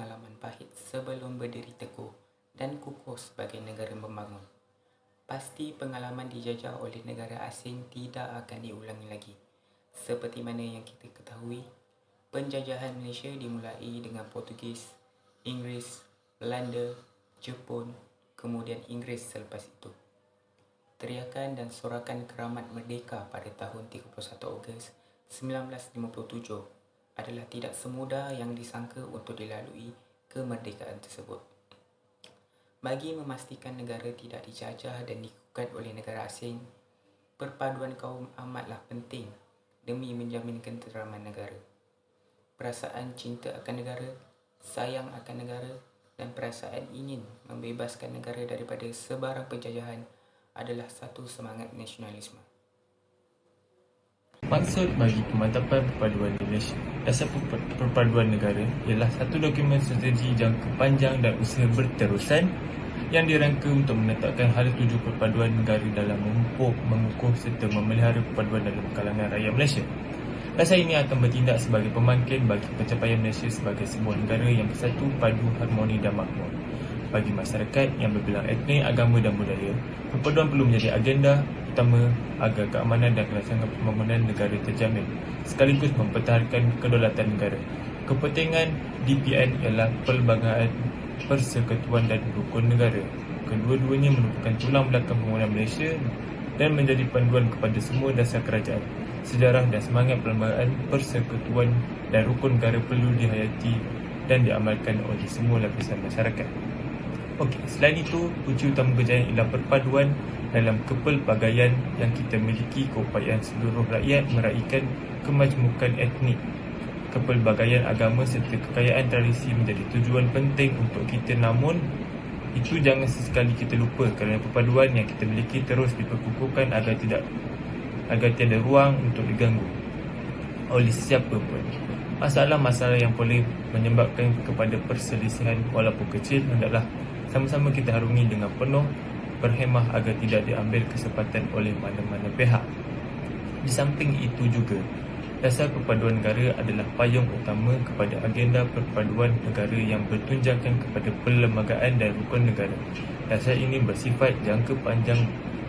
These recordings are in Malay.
pengalaman pahit sebelum berdiri teguh dan kukuh sebagai negara membangun. Pasti pengalaman dijajah oleh negara asing tidak akan diulangi lagi. Seperti mana yang kita ketahui, penjajahan Malaysia dimulai dengan Portugis, Inggeris, Belanda, Jepun, kemudian Inggeris selepas itu. Teriakan dan sorakan keramat merdeka pada tahun 31 Ogos 1957 adalah tidak semudah yang disangka untuk dilalui kemerdekaan tersebut. Bagi memastikan negara tidak dijajah dan dikukat oleh negara asing, perpaduan kaum amatlah penting demi menjamin ketenteraman negara. Perasaan cinta akan negara, sayang akan negara dan perasaan ingin membebaskan negara daripada sebarang penjajahan adalah satu semangat nasionalisme. Maksud bagi pemantapan perpaduan di Malaysia. Dasar perpaduan negara ialah satu dokumen strategi jangka panjang dan usaha berterusan yang dirangka untuk menetapkan hala tuju perpaduan negara dalam mengukuh serta memelihara perpaduan dalam kalangan rakyat Malaysia. Dasar ini akan bertindak sebagai pemangkin bagi pencapaian Malaysia sebagai sebuah negara yang bersatu, padu, harmoni dan makmur. Bagi masyarakat yang berbilang etnik, agama dan budaya, perpaduan perlu menjadi agenda utama agar keamanan dan kelangsungan pembangunan negara terjamin, sekaligus mempertahankan kedaulatan negara. Kepentingan DPN ialah pelbagai persekutuan dan rukun negara. Kedua-duanya merupakan tulang belakang pembangunan Malaysia dan menjadi panduan kepada semua dasar kerajaan. Sejarah dan semangat perlembagaan persekutuan dan rukun negara perlu dihayati dan diamalkan oleh semua lapisan masyarakat. Okey, selain itu, kunci utama kejayaan ialah perpaduan dalam kepelbagaian yang kita miliki, keupayaan seluruh rakyat meraihkan kemajmukan etnik, kepelbagaian agama serta kekayaan tradisi menjadi tujuan penting untuk kita, namun itu jangan sesekali kita lupa kerana perpaduan yang kita miliki terus diperkukuhkan agar tiada ruang untuk diganggu oleh sesiapa pun. Masalah-masalah yang boleh menyebabkan kepada perselisihan walaupun kecil hendaklah sama-sama kita harungi dengan penuh berhemah agar tidak diambil kesempatan oleh mana-mana pihak. Di samping itu juga, dasar perpaduan negara adalah payung utama kepada agenda perpaduan negara yang bertunjangkan kepada perlembagaan dan rukun negara. Dasar ini bersifat jangka panjang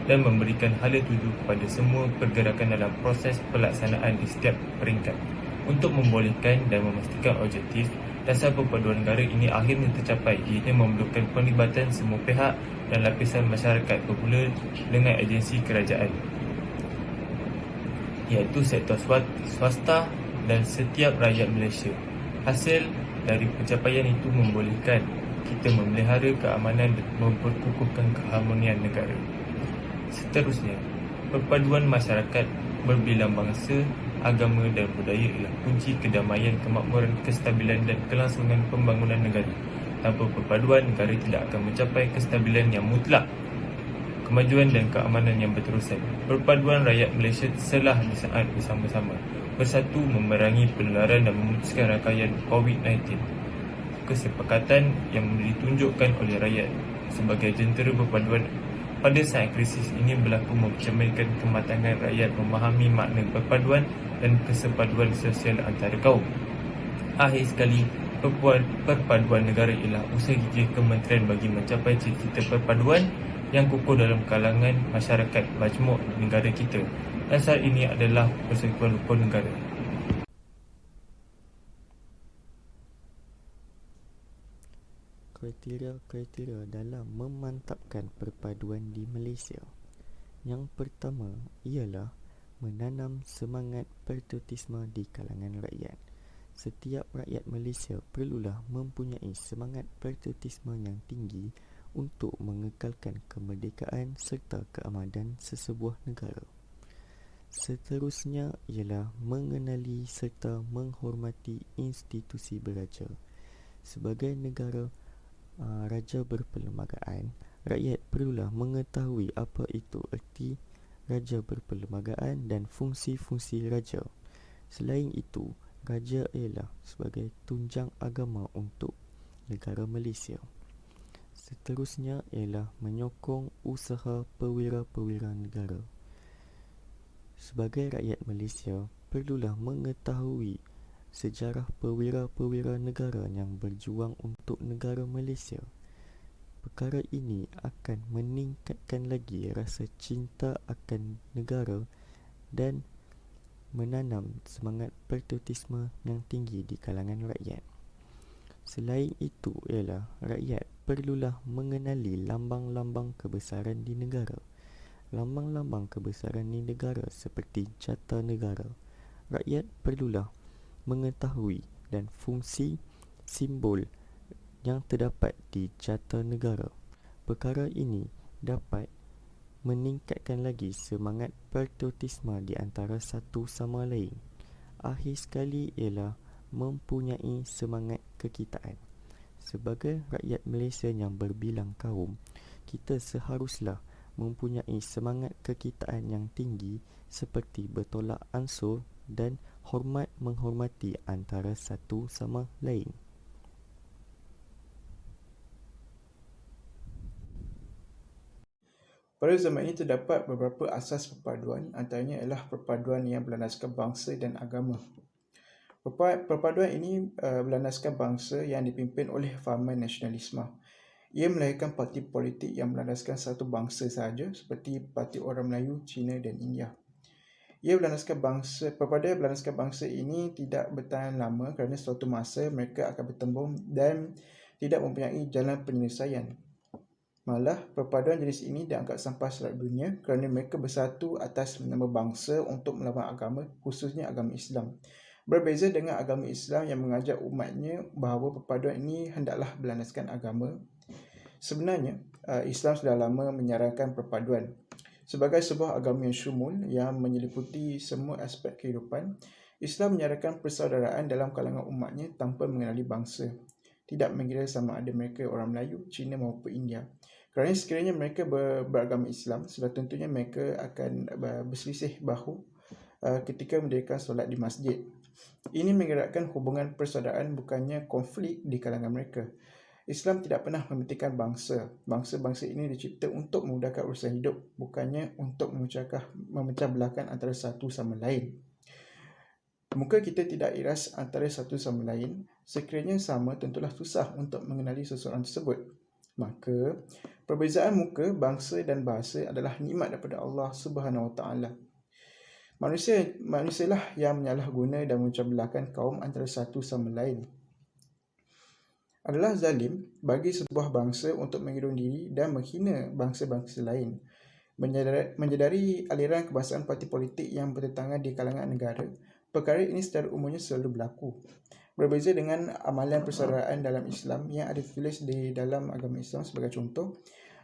dan memberikan hala tuju kepada semua pergerakan dalam proses pelaksanaan di setiap peringkat. Untuk membolehkan dan memastikan objektif, dasar perpaduan negara ini akhirnya tercapai. Ia memerlukan penglibatan semua pihak dan lapisan masyarakat bermula dengan agensi kerajaan, iaitu sektor swasta dan setiap rakyat Malaysia. Hasil dari pencapaian itu membolehkan kita memelihara keamanan dan memperkukuhkan keharmonian negara. Seterusnya, perpaduan masyarakat berbilang bangsa, agama dan budaya ialah kunci kedamaian, kemakmuran, kestabilan dan kelangsungan pembangunan negara. Tanpa perpaduan, negara tidak akan mencapai kestabilan yang mutlak, kemajuan dan keamanan yang berterusan. Perpaduan rakyat Malaysia telah di saat bersama-sama bersatu memerangi penularan dan memutuskan rangkaian COVID-19. Kesepakatan yang ditunjukkan oleh rakyat sebagai jentera perpaduan pada saat krisis ini berlaku mencerminkan kematangan rakyat memahami makna perpaduan dan kesepaduan sosial antara kaum. Akhir sekali, perpaduan negara ialah usaha gigih kementerian bagi mencapai cita-cita perpaduan yang kukuh dalam kalangan masyarakat majmuk negara kita. Dasar ini adalah persekutuan rukun negara. Kriteria-kriteria dalam memantapkan perpaduan di Malaysia. Yang pertama ialah menanam semangat patriotisme di kalangan rakyat. Setiap rakyat Malaysia perlulah mempunyai semangat patriotisme yang tinggi untuk mengekalkan kemerdekaan serta keamanan sesebuah negara. Seterusnya ialah mengenali serta menghormati institusi beraja. Sebagai negara raja berperlembagaan, rakyat perlulah mengetahui apa itu erti raja berperlembagaan dan fungsi-fungsi raja. Selain itu, raja ialah sebagai tunjang agama untuk negara Malaysia. Seterusnya ialah menyokong usaha perwira-perwira negara. Sebagai rakyat Malaysia, perlulah mengetahui sejarah perwira-perwira negara yang berjuang untuk negara Malaysia. Perkara ini akan meningkatkan lagi rasa cinta akan negara dan menanam semangat patriotisme yang tinggi di kalangan rakyat. Selain itu ialah rakyat perlulah mengenali lambang-lambang kebesaran di negara. Lambang-lambang kebesaran di negara seperti Jata Negara. Rakyat perlulah mengetahui dan fungsi simbol yang terdapat di Jata Negara. Perkara ini dapat meningkatkan lagi semangat patriotisme di antara satu sama lain. Akhir sekali ialah mempunyai semangat kekitaan. Sebagai rakyat Malaysia yang berbilang kaum, kita seharuslah mempunyai semangat kekitaan yang tinggi seperti bertolak ansur dan hormat menghormati antara satu sama lain. Pada zaman ini terdapat beberapa asas perpaduan, antaranya ialah perpaduan yang berlandaskan bangsa dan agama. Perpaduan ini berlandaskan bangsa yang dipimpin oleh fahaman nasionalisme. Ia melahirkan parti politik yang berlandaskan satu bangsa sahaja seperti Parti Orang Melayu, Cina dan India. Perpaduan berlandaskan bangsa ini tidak bertahan lama kerana suatu masa mereka akan bertembung dan tidak mempunyai jalan penyelesaian. Malah, perpaduan jenis ini dianggap sampah seluruh dunia kerana mereka bersatu atas nama bangsa untuk melawan agama, khususnya agama Islam. Berbeza dengan agama Islam yang mengajak umatnya bahawa perpaduan ini hendaklah berlandaskan agama. Sebenarnya, Islam sudah lama menyarankan perpaduan. Sebagai sebuah agama yang syumul yang menyeliputi semua aspek kehidupan, Islam menyarankan persaudaraan dalam kalangan umatnya tanpa mengenali bangsa. Tidak mengira sama ada mereka orang Melayu, Cina maupun India. Kerana sekiranya mereka beragama Islam, sudah tentunya mereka akan berselisih bahu ketika mendirikan solat di masjid. Ini menggerakkan hubungan persaudaraan, bukannya konflik di kalangan mereka. Islam tidak pernah mementingkan bangsa. Bangsa-bangsa ini dicipta untuk memudahkan urusan hidup, bukannya untuk memecah belahkan antara satu sama lain. Muka kita tidak iras antara satu sama lain, sekiranya sama tentulah susah untuk mengenali seseorang tersebut. Maka, perbezaan muka, bangsa dan bahasa adalah nikmat daripada Allah Subhanahu Wa Taala. Manusialah yang menyalahguna dan memecah belahkan kaum antara satu sama lain. Adalah zalim bagi sebuah bangsa untuk menghitung diri dan menghina bangsa-bangsa lain. Menyedari aliran kebangsaan parti politik yang bertentangan di kalangan negara, perkara ini secara umumnya selalu berlaku. Berbeza dengan amalan persaudaraan dalam Islam yang ada ditulis di dalam agama Islam sebagai contoh,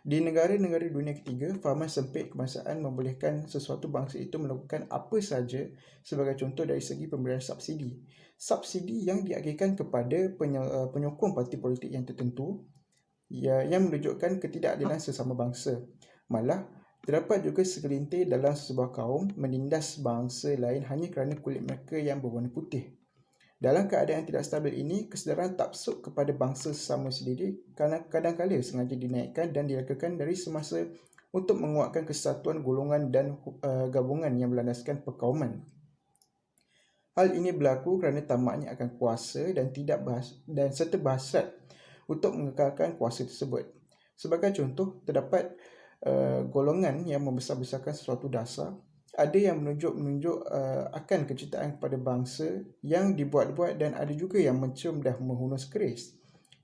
di negara-negara dunia ketiga, fahaman sempit kebangsaan membolehkan sesuatu bangsa itu melakukan apa sahaja sebagai contoh dari segi pemberian subsidi. Subsidi yang diagihkan kepada penyokong parti politik yang tertentu yang menunjukkan ketidakadilan sesama bangsa. Malah, terdapat juga segelintir dalam sebuah kaum menindas bangsa lain hanya kerana kulit mereka yang berwarna putih. Dalam keadaan yang tidak stabil ini, kesedaran taksub kepada bangsa sesama sendiri kadang-kadang sengaja dinaikkan dan direkakan dari semasa untuk menguatkan kesatuan golongan dan gabungan yang berlandaskan perkauman. Hal ini berlaku kerana tamaknya akan kuasa dan serta berhasrat untuk mengekalkan kuasa tersebut. Sebagai contoh, terdapat golongan yang membesar-besarkan sesuatu dasar. Ada yang menunjuk akan kecintaan kepada bangsa yang dibuat-buat dan ada juga yang mencium dan menghunus keris.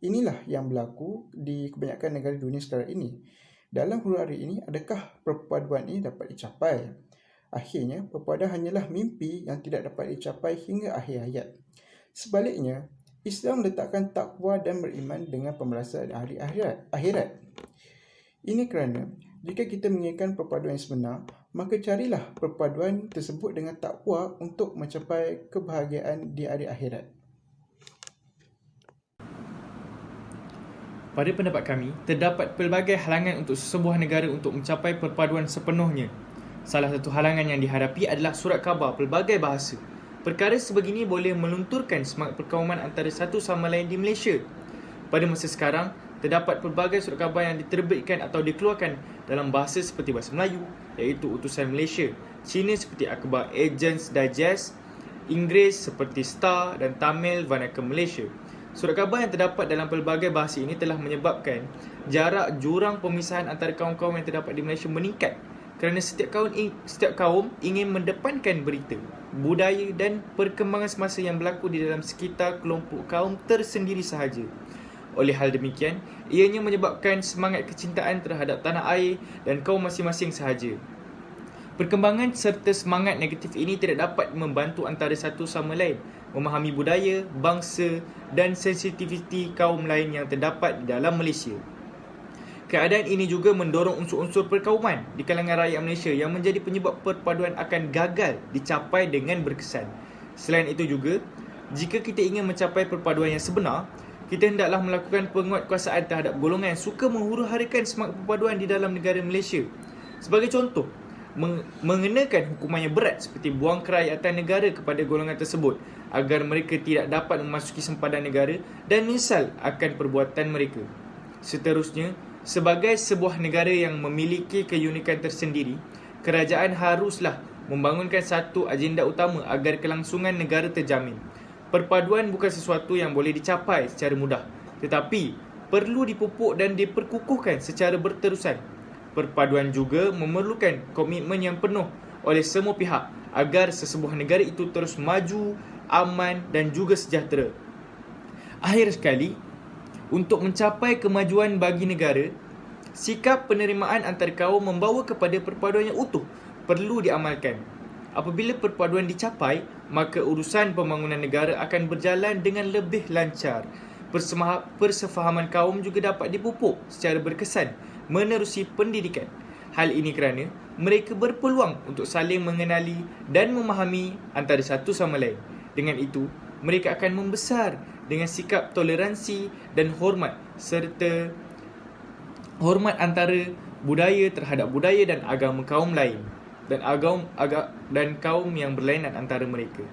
Inilah yang berlaku di kebanyakan negara dunia sekarang ini. Dalam huru hari ini, adakah perpaduan ini dapat dicapai? Akhirnya, perpaduan hanyalah mimpi yang tidak dapat dicapai hingga akhir hayat. Sebaliknya, Islam meletakkan takwa dan beriman dengan pembalasan hari akhirat. Ini kerana jika kita menginginkan perpaduan yang sebenar, maka carilah perpaduan tersebut dengan takwa untuk mencapai kebahagiaan di hari akhirat. Pada pendapat kami, terdapat pelbagai halangan untuk sesebuah negara untuk mencapai perpaduan sepenuhnya. Salah satu halangan yang dihadapi adalah surat khabar pelbagai bahasa. Perkara sebegini boleh melunturkan semangat perkauman antara satu sama lain di Malaysia. Pada masa sekarang, terdapat pelbagai surat khabar yang diterbitkan atau dikeluarkan dalam bahasa seperti bahasa Melayu, iaitu Utusan Malaysia, Cina seperti akhbar Agents Digest, Inggeris seperti Star dan Tamil Vernacular Malaysia. Surat khabar yang terdapat dalam pelbagai bahasa ini telah menyebabkan jarak jurang pemisahan antara kaum-kaum yang terdapat di Malaysia meningkat kerana setiap kaum ingin mendepankan berita, budaya dan perkembangan semasa yang berlaku di dalam sekitar kelompok kaum tersendiri sahaja. Oleh hal demikian, ianya menyebabkan semangat kecintaan terhadap tanah air dan kaum masing-masing sahaja. Perkembangan serta semangat negatif ini tidak dapat membantu antara satu sama lain memahami budaya, bangsa dan sensitiviti kaum lain yang terdapat di dalam Malaysia. Keadaan ini juga mendorong unsur-unsur perkauman di kalangan rakyat Malaysia yang menjadi penyebab perpaduan akan gagal dicapai dengan berkesan. Selain itu juga, jika kita ingin mencapai perpaduan yang sebenar, kita hendaklah melakukan penguatkuasaan terhadap golongan yang suka menghuru-harakan semangat perpaduan di dalam negara Malaysia. Sebagai contoh, mengenakan hukuman yang berat seperti buang kerakyatan negara kepada golongan tersebut agar mereka tidak dapat memasuki sempadan negara dan menyesal akan perbuatan mereka. Seterusnya, sebagai sebuah negara yang memiliki keunikan tersendiri, kerajaan haruslah membangunkan satu agenda utama agar kelangsungan negara terjamin. Perpaduan bukan sesuatu yang boleh dicapai secara mudah, tetapi perlu dipupuk dan diperkukuhkan secara berterusan. Perpaduan juga memerlukan komitmen yang penuh oleh semua pihak agar sesebuah negara itu terus maju, aman dan juga sejahtera. Akhir sekali, untuk mencapai kemajuan bagi negara, sikap penerimaan antar kaum membawa kepada perpaduan yang utuh perlu diamalkan. Apabila perpaduan dicapai, maka urusan pembangunan negara akan berjalan dengan lebih lancar. Persefahaman kaum juga dapat dipupuk secara berkesan menerusi pendidikan. Hal ini kerana mereka berpeluang untuk saling mengenali dan memahami antara satu sama lain. Dengan itu, mereka akan membesar dengan sikap toleransi dan hormat serta hormat antara budaya terhadap budaya dan agama kaum lain dan kaum yang berlainan antara mereka.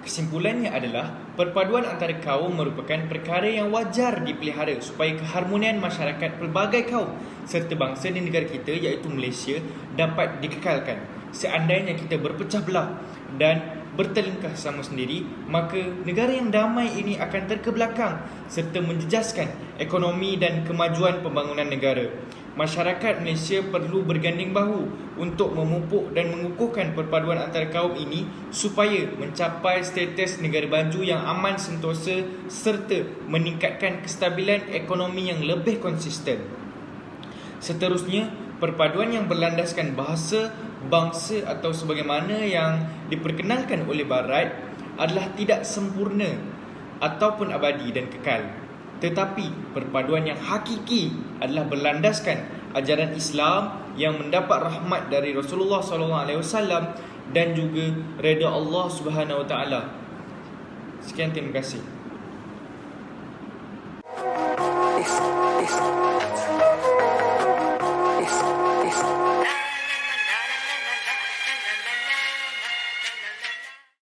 Kesimpulannya adalah perpaduan antara kaum merupakan perkara yang wajar dipelihara supaya keharmonian masyarakat pelbagai kaum serta bangsa di negara kita iaitu Malaysia dapat dikekalkan. Seandainya kita berpecah belah dan bertelingkah sama sendiri, maka negara yang damai ini akan terkebelakang serta menjejaskan ekonomi dan kemajuan pembangunan negara. Masyarakat Malaysia perlu berganding bahu untuk memupuk dan mengukuhkan perpaduan antara kaum ini supaya mencapai status negara maju yang aman sentosa serta meningkatkan kestabilan ekonomi yang lebih konsisten. Seterusnya, perpaduan yang berlandaskan bahasa, bangsa atau sebagaimana yang diperkenalkan oleh Barat adalah tidak sempurna ataupun abadi dan kekal. Tetapi perpaduan yang hakiki adalah berlandaskan ajaran Islam yang mendapat rahmat dari Rasulullah SAW dan juga redha Allah Subhanahu Wa Taala. Sekian, terima kasih. Is